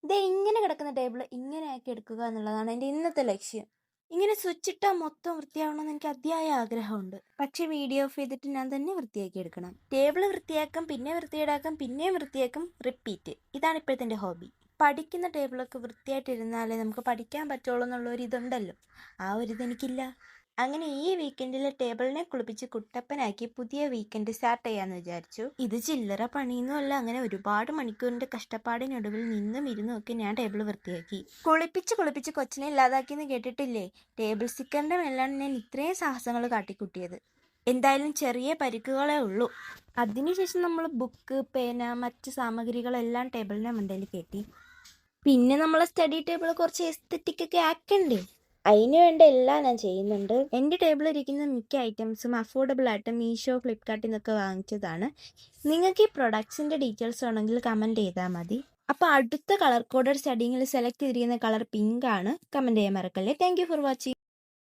ദേ ഇങ്ങനെ കിടക്കുന്ന ടേബിൾ ഇങ്ങനെയാക്കി എടുക്കുക എന്നുള്ളതാണ് എൻ്റെ ഇന്നത്തെ ലക്ഷ്യം. ഇങ്ങനെ സ്വിച്ച് ഇട്ടാൽ മൊത്തം വൃത്തിയാവണമെന്ന് എനിക്ക് അതിയായ ആഗ്രഹമുണ്ട്. പക്ഷെ വീഡിയോ ഓഫ് ചെയ്തിട്ട് ഞാൻ തന്നെ വൃത്തിയാക്കി എടുക്കണം. ടേബിൾ വൃത്തിയാക്കും, പിന്നെ വൃത്തിയേടാക്കും, പിന്നെയും വൃത്തിയാക്കും, റിപ്പീറ്റ്. ഇതാണ് ഇപ്പോഴത്തെ എൻ്റെ ഹോബി. പഠിക്കുന്ന ടേബിളൊക്കെ വൃത്തിയായിട്ടിരുന്നാലേ നമുക്ക് പഠിക്കാൻ പറ്റുള്ളൂ എന്നുള്ളൊരിതുണ്ടല്ലോ, ആ ഒരിത് എനിക്കില്ല. അങ്ങനെ ഈ വീക്കെൻഡിൽ ടേബിളിനെ കുളിപ്പിച്ച് കുട്ടപ്പനാക്കി പുതിയ വീക്കെൻഡ് സ്റ്റാർട്ട് ചെയ്യാന്ന് വിചാരിച്ചു. ഇത് ചില്ലറ പണിയൊന്നുമല്ല. അങ്ങനെ ഒരുപാട് മണിക്കൂറിന്റെ കഷ്ടപ്പാടിനൊടുവിൽ നിന്നും ഇരുന്നും ഒക്കെ ഞാൻ ടേബിൾ വൃത്തിയാക്കി. കുളിപ്പിച്ച് കൊച്ചിനെ ഇല്ലാതാക്കിയെന്ന് കേട്ടിട്ടില്ലേ? ടേബിൾ സ്റ്റിക്കറിന്റെ മേലാണ് ഞാൻ ഇത്രയും സാഹസങ്ങൾ കാട്ടിക്കൂട്ടിയത്. എന്തായാലും ചെറിയ പരിക്കുകളേ ഉള്ളൂ. അതിനുശേഷം നമ്മൾ ബുക്ക്, പേന, മറ്റ് സാമഗ്രികളെല്ലാം ടേബിളിനെ മണ്ടയിൽ കയറ്റി. പിന്നെ നമ്മൾ സ്റ്റഡി ടേബിൾ കുറച്ച് എസ്തെറ്റിക് ഒക്കെ ആക്കണ്ടേ? അതിന് വേണ്ട എല്ലാം ഞാൻ ചെയ്യുന്നുണ്ട്. എൻ്റെ ടേബിളിൽ ഇരിക്കുന്ന മിക്ക ഐറ്റംസും അഫോർഡബിൾ ആയിട്ട് മീഷോ, ഫ്ലിപ്കാർട്ടിൽ നിന്നൊക്കെ വാങ്ങിച്ചതാണ്. നിങ്ങൾക്ക് ഈ പ്രൊഡക്ട്സിൻ്റെ ഡീറ്റെയിൽസ് വേണമെങ്കിൽ കമൻറ്റ് ചെയ്താൽ മതി. അപ്പോൾ അടുത്ത കളർ കോഡഡ് സ്റ്റഡിങ്ങിൽ സെലക്ട് ചെയ്തിരിക്കുന്ന കളർ പിങ്ക് ആണ്. കമൻറ്റ് ചെയ്യാൻ മറക്കല്ലേ. Thank you for watching.